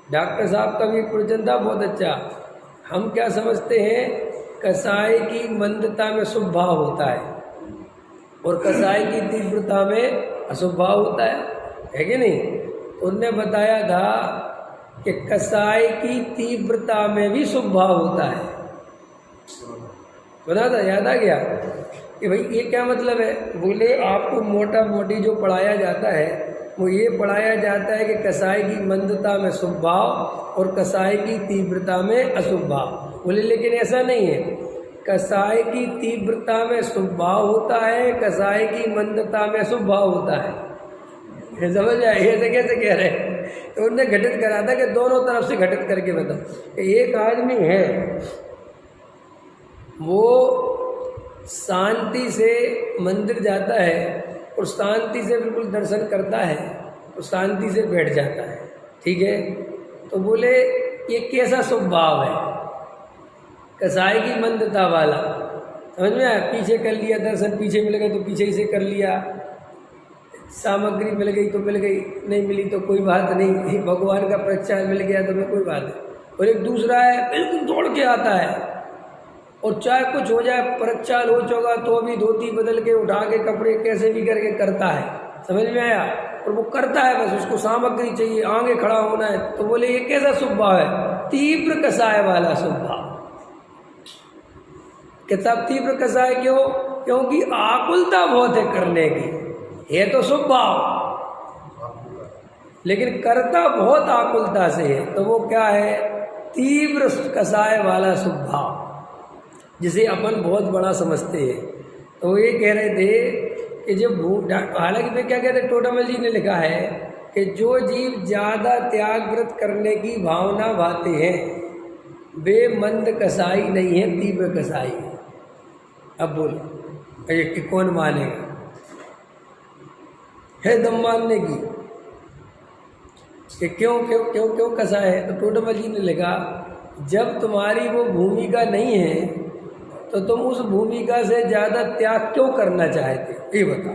Doctor साहब का भी एक प्रवचन था बहुत अच्छा। हम क्या समझते हैं, कसाय की मंदता में शुभ भाव होता है और कसाय की तीव्रता में अशुभ भाव होता है कि नहीं। तो उनने बताया था कि कसाय की तीव्रता में भी शुभ भाव होता है। बता था, याद आ गया कि भाई ये क्या मतलब है। बोले आपको मोटा मोटी जो पढ़ाया जाता है वो ये पढ़ाया जाता है कि कसाय की मंदता में शुभ भाव और कसाय की तीव्रता में अशुभ भाव। बोले लेकिन ऐसा नहीं है, कसाय की तीव्रता में शुभ भाव होता है, कसाय की मंदता में शुभ भाव होता है। समझ आए, ऐसे कैसे कह रहे हैं। तो उनने घटित करा था कि दोनों तरफ से घटित करके बताओ। एक आदमी है वो शांति से मंदिर जाता है और शांति से बिल्कुल दर्शन करता है और शांति से बैठ जाता है, ठीक है। तो बोले ये कैसा शुभ भाव है, कसाय की मंदता वाला। समझ में आया, पीछे कर लिया दर्शन, पीछे मिल गए तो पीछे ही से कर लिया, सामग्री मिल गई तो मिल गई, नहीं मिली तो कोई बात नहीं, भगवान का प्रचार मिल गया तो मैं कोई बात नहीं। और एक दूसरा है बिल्कुल दौड़ के आता है और चाहे कुछ हो जाए, प्रचार हो चुका तो भी धोती बदल के उठा के कपड़े कैसे भी करके करता है। समझ में आया, और वो करता है, बस उसको सामग्री चाहिए, आगे खड़ा होना है। तो बोले ये कैसा शुभ भाव है, तीव्र कसाय वाला शुभ भाव। किताब तीव्र कसाय क्यों, क्योंकि आकुलता बहुत है करने की। है तो शुभ भाव लेकिन करता बहुत आकुलता से है, तो वो क्या है, तीव्र कसाय वाला शुभ भाव, जिसे अपन बहुत बड़ा समझते हैं। तो ये कह रहे थे कि जब हालांकि मैं क्या कहते, टोडामल जी ने लिखा है कि जो जीव ज़्यादा त्याग व्रत करने की भावना भाते हैं वे मंद कसाई नहीं है, तीव्र कसाई है। अब बोलो कि कौन मानेगा, है दम मानने की कि क्यों क्यों क्यों क्यों कसाई है। तो टोडामल जी ने लिखा जब तुम्हारी वो भूमिका नहीं है तो तुम उस भूमिका से ज़्यादा त्याग क्यों करना चाहते, ये बताओ।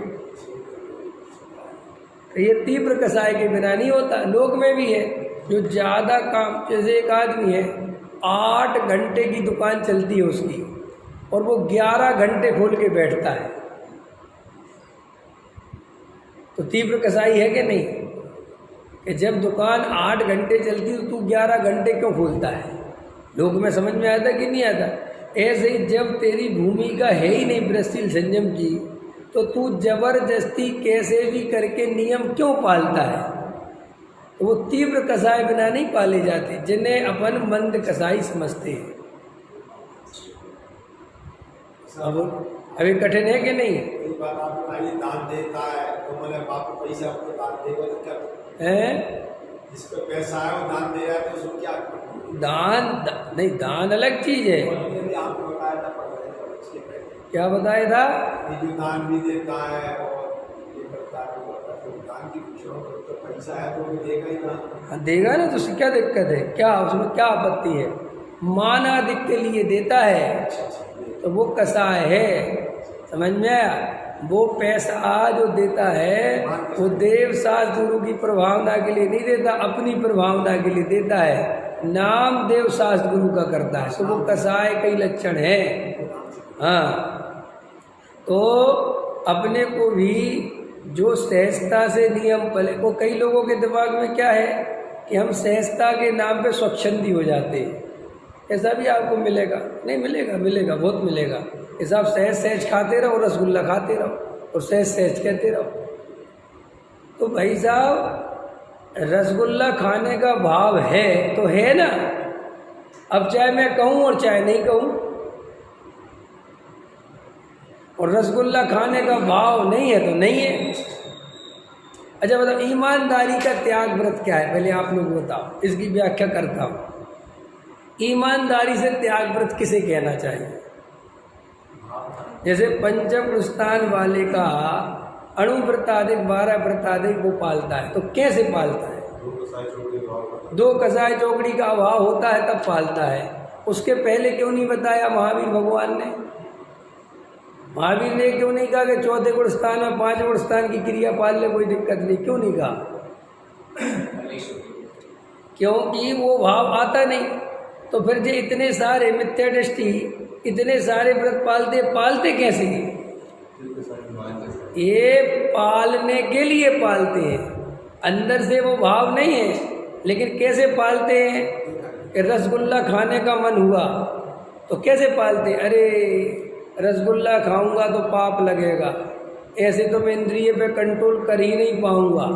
तो ये तीव्र कसाय के बिना नहीं होता। लोक में भी है जो ज़्यादा काम, जैसे एक आदमी है 8 घंटे की दुकान चलती है उसकी और वो 11 घंटे खोल के बैठता है, तो तीव्र कसाई है कि नहीं। कि जब दुकान 8 घंटे चलती तो तू 11 घंटे क्यों खोलता है। लोक में समझ में आता कि नहीं आता। ऐसे ही जब तेरी भूमिका है ही नहीं ब्रजशील संयम की, तो तू जबरदस्ती कैसे भी करके नियम क्यों पालता है। तो वो तीव्र कसाय बिना नहीं पाले जाते, जिन्हें अपन मंद कसाई समझते हैं। अब अभी कठिन है कि नहीं। दान देता है तो मैंने बाप पैसा आपको दान देगा तो क्या है, जिस पे पैसा है वो दान दे रहा है तो उसको क्या नहीं, दान अलग चीज है। आपको बताया था, क्या बताया था, ये जो दान भी देता है और ये करता है वो करता है, तो दान की कुछ तो पैसा है तो वो देगा ही ना। हाँ देगा ना, तो उससे क्या दिक्कत है, क्या उसमें क्या आपत्ति है। मान आदि के लिए देता है तो वो कसाय है, समझ में आया। वो पैसा जो देता है वो देव शास्त्र गुरु की प्रभावना के लिए नहीं देता, अपनी प्रभावना के लिए देता है। नाम देव शास्त्र गुरु का करता है, तो वो कसाय कई लक्षण है। हाँ, तो अपने को भी जो सहजता से नियम पले को, कई लोगों के दिमाग में क्या है कि हम सहजता के नाम पे स्वच्छंदी हो जाते हैं। ऐसा भी आपको मिलेगा, नहीं मिलेगा, मिलेगा, बहुत मिलेगा। ऐसा आप सहज सहज खाते रहो, रसगुल्ला खाते रहो और सहज सहज कहते रहो। तो भाई साहब रसगुल्ला खाने का भाव है तो है ना। अब चाहे मैं कहूँ और चाहे नहीं कहूँ, और रसगुल्ला खाने का भाव नहीं है तो नहीं है। अच्छा बताओ, ईमानदारी का त्याग व्रत क्या है, पहले आप लोग बताओ, इसकी व्याख्या करता हूँ। ईमानदारी से त्याग व्रत किसे कहना चाहिए। जैसे पंचम स्थान वाले का अणु व्रताधिक 12 व्रताधिक वो पालता है, तो कैसे पालता है। 2 कसाय चौकड़ी का अभाव होता है तब पालता है। उसके पहले क्यों नहीं बताया महावीर भगवान ने। महावीर ने क्यों नहीं कहा कि 4थे गुण स्थान और 5 गुण स्थान की क्रिया पाल ले, कोई दिक्कत नहीं, क्यों नहीं कहा। क्योंकि वो भाव आता नहीं। तो फिर जो इतने सारे मिथ्या दृष्टि, इतने सारे व्रत पालते कैसे? ये पालने के लिए पालते हैं, अंदर से वो भाव नहीं है। लेकिन कैसे पालते हैं कि रसगुल्ला खाने का मन हुआ तो कैसे पालते? अरे रसगुल्ला खाऊंगा तो पाप लगेगा, ऐसे तो मैं इंद्रिय पे कंट्रोल कर ही नहीं पाऊंगा,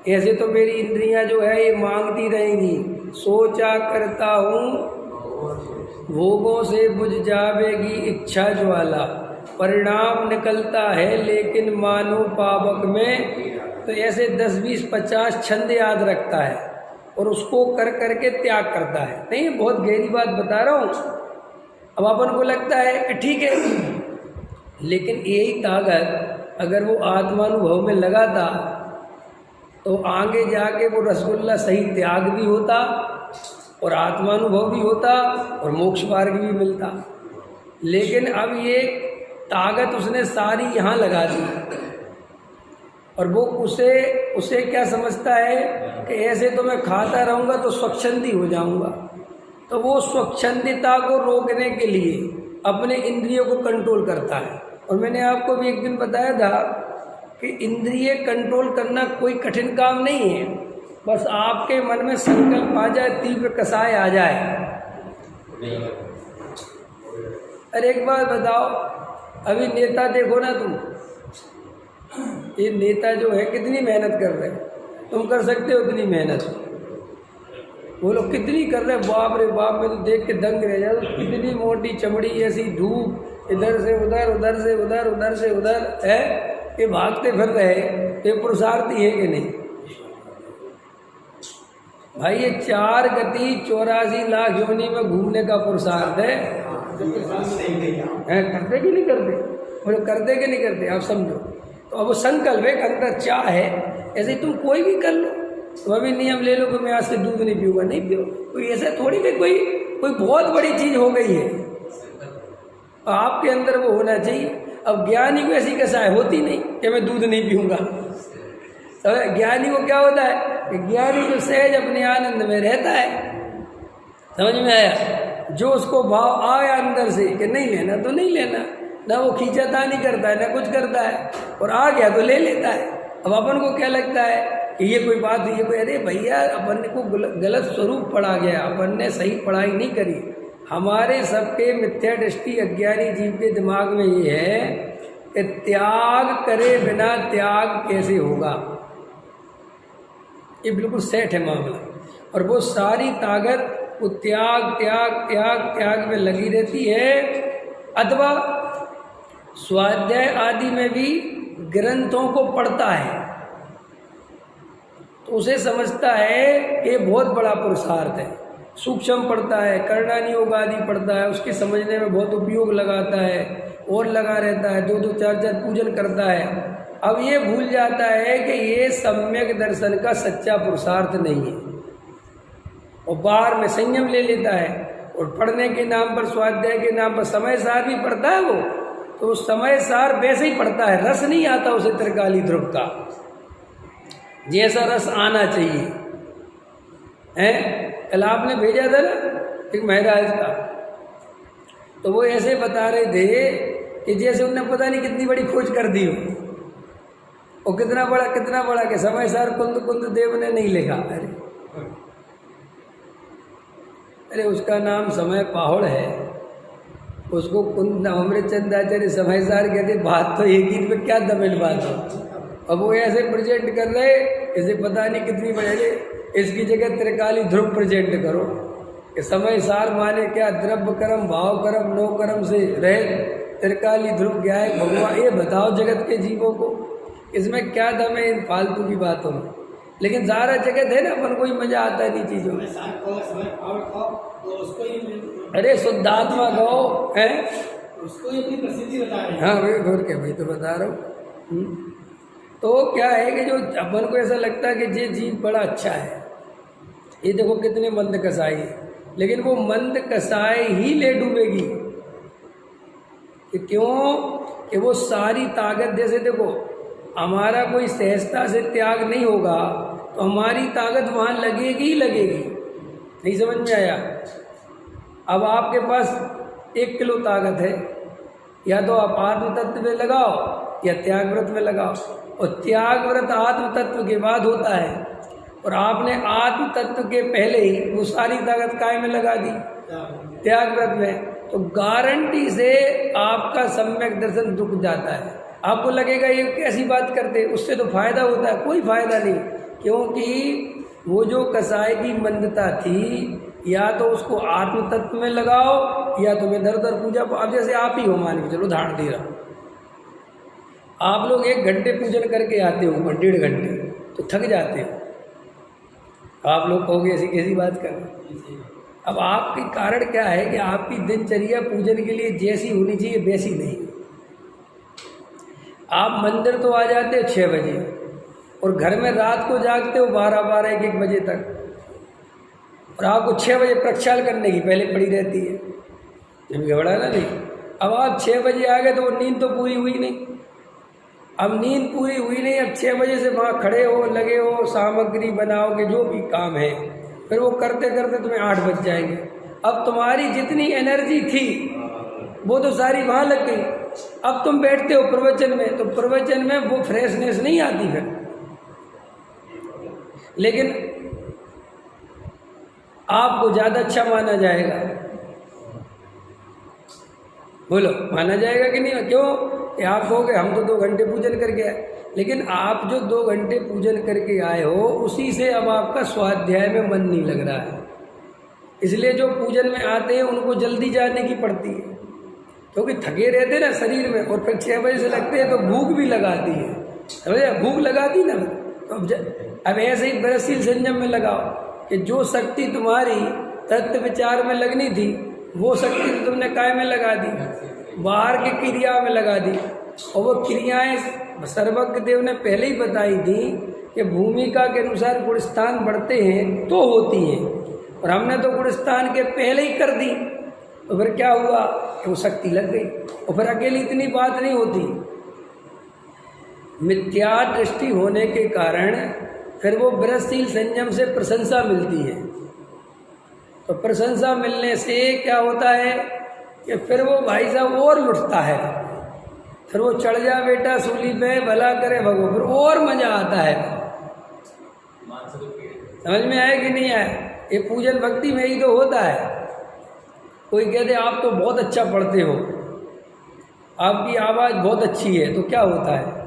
ऐसे तो मेरी इंद्रियां जो है ये मांगती रहेंगी। सोचा करता हूँ भोगों से बुझ जावेगी इच्छा ज्वाला, परिणाम निकलता है लेकिन मानो पावक में। तो ऐसे 10, 20, 50 छंद याद रखता है और उसको कर करके त्याग करता है। नहीं, बहुत गहरी बात बता रहा हूँ। अब अपन को लगता है कि ठीक है, लेकिन यही ताकत अगर वो आत्मानुभव में लगाता तो आगे जाके वो रसगुल्ला सही त्याग भी होता और आत्मानुभव भी होता और मोक्ष मार्ग भी मिलता। लेकिन अब ये ताकत उसने सारी यहाँ लगा दी और वो उसे क्या समझता है कि ऐसे तो मैं खाता रहूँगा तो स्वच्छंदी हो जाऊँगा। तो वो स्वच्छंदिता को रोकने के लिए अपने इंद्रियों को कंट्रोल करता है। और मैंने आपको भी एक दिन बताया था कि इंद्रिय कंट्रोल करना कोई कठिन काम नहीं है, बस आपके मन में संकल्प आ जाए, तीव्र कसाय आ जाए। अरे एक बात बताओ, अभी नेता देखो ना तुम, ये नेता जो है कितनी मेहनत कर रहे हैं, तुम कर सकते हो इतनी मेहनत? वो लोग कितनी कर रहे हैं, बाप रे बाप, मैं तो देख के दंग रह जाता। कितनी मोटी चमड़ी, ऐसी धूप, इधर से उधर, उधर से उधर, उधर से उधर है, ये भागते फिर रहे, ये पुरुषार्थी है कि नहीं भाई? ये 4 गति 84 लाख योनि में घूमने का पुरुषार्थ है। करते कि नहीं करते? वो करते कि नहीं करते, आप समझो। तो अब वो संकल्प है, अंदर चाह है, ऐसे तुम कोई भी कर लो। तो अभी नियम ले लो कि मैं आज से दूध नहीं पीऊंगा, नहीं पियो। कोई ऐसा थोड़ी भी कोई बहुत बड़ी चीज हो गई है, आपके अंदर वो होना चाहिए। अब ज्ञानी को ऐसी कसाय होती नहीं कि मैं दूध नहीं पीऊंगा। तो ज्ञानी को क्या होता है कि ज्ञानी जो सहज अपने आनंद में रहता है, समझ में आया? जो उसको भाव आया अंदर से कि नहीं लेना तो नहीं लेना, ना वो खींचाता नहीं करता है, ना कुछ करता है, और आ गया तो ले लेता है। अब अपन को क्या लगता है कि ये कोई बात है, ये कोई, अरे भैया अपन को गलत स्वरूप पढ़ा गया, अपन ने सही पढ़ाई नहीं करी। हमारे सबके मिथ्या दृष्टि अज्ञानी जीव के दिमाग में ये है कि त्याग करे बिना त्याग कैसे होगा। ये बिल्कुल सेट है मामला। और वो सारी ताकत वो त्याग त्याग त्याग त्याग में लगी रहती है। अथवा स्वाध्याय आदि में भी ग्रंथों को पढ़ता है तो उसे समझता है कि बहुत बड़ा पुरुषार्थ है। सूक्ष्म पढ़ता है, करणानी योग आदि पढ़ता है, उसके समझने में बहुत उपयोग लगाता है और लगा रहता है, 2-2, 4-4 पूजन करता है। अब ये भूल जाता है कि ये सम्यक दर्शन का सच्चा पुरुषार्थ नहीं है और बाहर में संयम ले लेता है। और पढ़ने के नाम पर, स्वाध्याय के नाम पर समय सार भी पढ़ता है वो, तो समय सार वैसे ही पढ़ता है, रस नहीं आता उसे त्रिकाली ध्रुव का जैसा रस आना चाहिए। कल आपने भेजा था ना एक महाराज का, तो वो ऐसे बता रहे थे कि जैसे उन्होंने पता नहीं कितनी बड़ी खोज कर दी हो, और कितना बड़ा कि समय सार कुंद देव ने नहीं लिखा। अरे उसका नाम समय पाहुड़ है, उसको कुंद अमृतचंदाचार्य समय सार कहते। बात तो एक ही में क्या दमेल बात है। अब वो ऐसे प्रेजेंट कर रहे ऐसे पता नहीं कितनी बड़े, इसकी जगह त्रिकाली ध्रुव प्रेजेंट करो कि समय सार माने क्या, द्रव्य कर्म भाव कर्म नो कर्म से रहे त्रिकाली ध्रुव क्या है भगवान, ये बताओ जगत के जीवों को। इसमें क्या दम है इन फालतू की बातों में? लेकिन सारा जगत है ना, अपन को ही मजा आता है इन चीजों में। अरे शुद्धात्मा गौ है, उसको ही अपनी प्रसिद्धि बता रहे हैं। हाँ भाई, और क्या भाई, तो बता रहा हूँ। तो क्या है कि जो अपन को ऐसा लगता है कि ये जीव बड़ा अच्छा है, ये देखो कितने मंद कसाई है, लेकिन वो मंद कसाई ही ले डूबेगी। कि क्यों? कि वो सारी ताकत, जैसे देखो हमारा कोई सहजता से त्याग नहीं होगा, तो हमारी ताकत वहाँ लगेगी ही लगेगी। नहीं समझ में आया? अब आपके पास 1 किलो ताकत है, या तो आप आत्म तत्व में लगाओ या त्याग व्रत में लगाओ, और त्याग व्रत आत्म तत्व के बाद होता है, और आपने आत्म तत्व के पहले ही वो सारी ताकत काय में लगा दी? त्याग व्रत में। तो गारंटी से आपका सम्यक दर्शन रुक जाता है। आपको लगेगा ये कैसी बात करते, उससे तो फायदा होता है, कोई फायदा नहीं, क्योंकि वो जो कसाय की मंदता थी, या तो उसको आत्म तत्व में लगाओ या तुम्हें दर दर पूजा। अब जैसे आप ही हो, मान के चलो उदाहरण दे रहा हूँ, आप लोग 1 घंटे पूजन करके आते हो, 1.5 घंटे, तो थक जाते हो। आप लोग कहोगे ऐसी कैसी बात कर। अब आपके कारण क्या है कि आपकी दिनचर्या पूजन के लिए जैसी होनी चाहिए वैसी नहीं। आप मंदिर तो आ जाते हो 6 बजे, और घर में रात को जागते हो 12-12, 1-1 बजे तक, और आपको 6 बजे प्रक्षाल करने की पहले पड़ी रहती है। जब घबरा ना नहीं। अब आप 6 बजे आ गए तो वो नींद तो पूरी हुई नहीं। अब नींद पूरी हुई नहीं, अब 6 बजे से वहाँ खड़े हो, लगे हो, सामग्री बनाओगे, जो भी काम है, फिर वो करते करते तुम्हें 8 बज जाएंगे। अब तुम्हारी जितनी एनर्जी थी वो तो सारी वहाँ लग गई। अब तुम बैठते हो प्रवचन में, तो प्रवचन में वो फ्रेशनेस नहीं आती फिर। लेकिन आपको ज़्यादा अच्छा माना जाएगा, बोलो माना जाएगा कि नहीं? क्यों? कि आप कहोगे हम तो 2 घंटे पूजन करके आए, लेकिन आप जो 2 घंटे पूजन करके आए हो, उसी से अब आपका स्वाध्याय में मन नहीं लग रहा है। इसलिए जो पूजन में आते हैं उनको जल्दी जाने की पड़ती है, क्योंकि थके रहते ना शरीर में, और फिर 6 बजे से लगते हैं तो भूख भी लगाती है, समझे? भूख लगाती ना। तो अब ऐसे ही बृहस्पति संयम में लगाओ कि जो शक्ति तुम्हारी तत्व विचार में लगनी थी, वो शक्ति तो तुमने काय में लगा दी, बाहर की क्रिया में लगा दी। और वो क्रियाएं सर्वज्ञ देव ने पहले ही बताई थी कि भूमिका के अनुसार गुणस्थान बढ़ते हैं तो होती हैं, और हमने तो गुणस्थान के पहले ही कर दी। तो फिर क्या हुआ कि वो शक्ति लग गई, और फिर अकेली इतनी बात नहीं होती। मिथ्या दृष्टि होने के कारण फिर वो बृहस्पति संयम से प्रशंसा मिलती है। तो प्रशंसा मिलने से क्या होता है कि फिर वो भाई साहब और लुटता है, फिर वो चढ़ जा बेटा सूली पे, भला करे भगवान, फिर और मजा आता है। समझ में आया कि नहीं आया? ये पूजन भक्ति में ही तो होता है। कोई कहते आप तो बहुत अच्छा पढ़ते हो, आपकी आवाज़ बहुत अच्छी है, तो क्या होता है?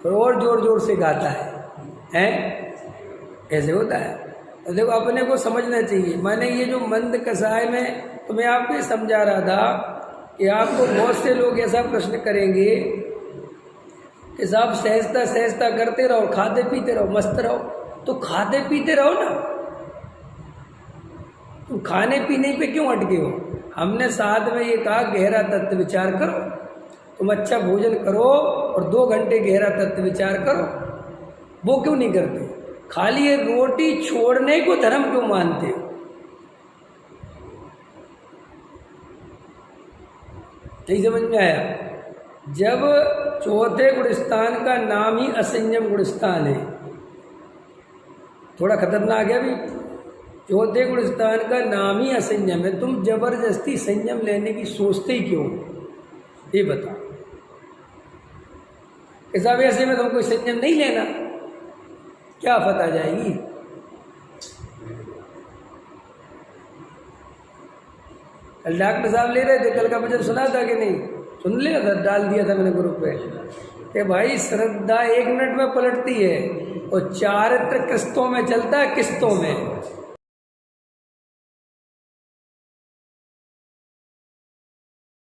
फिर और जोर जोर से गाता है, हैं? ऐसे होता है। तो देखो अपने को समझना चाहिए। मैंने ये जो मंद कसाय में तो मैं आपको ये समझा रहा था कि आपको बहुत से लोग ऐसा प्रश्न करेंगे कि साहब सहजता सहजता करते रहो, खाते पीते रहो, मस्त रहो। तो खाते पीते रहो ना, तुम खाने पीने पे क्यों अटके हो? हमने साथ में ये कहा गहरा तत्व विचार करो। तुम अच्छा भोजन करो और 2 घंटे गहरा तत्व विचार करो। वो क्यों नहीं करते? खाली ये रोटी छोड़ने को धर्म क्यों मानते हो? नहीं समझ में आया? जब चौथे गुणस्थान का नाम ही असंयम गुणस्थान है, थोड़ा खतरनाक है अभी। चौथे गुणस्थान का नाम ही असंयम है, तुम जबरदस्ती संयम लेने की सोचते ही क्यों? ये बता। ऐसा वैसे में तुमको संयम नहीं लेना, क्या फता जाएगी? कल डॉक्टर साहब ले रहे थे, कल का वचन सुना था कि नहीं? सुन लिया था, डाल दिया था मैंने ग्रुप पे कि भाई श्रद्धा 1 मिनट में पलटती है और चारित्र किस्तों में चलता है, किस्तों में।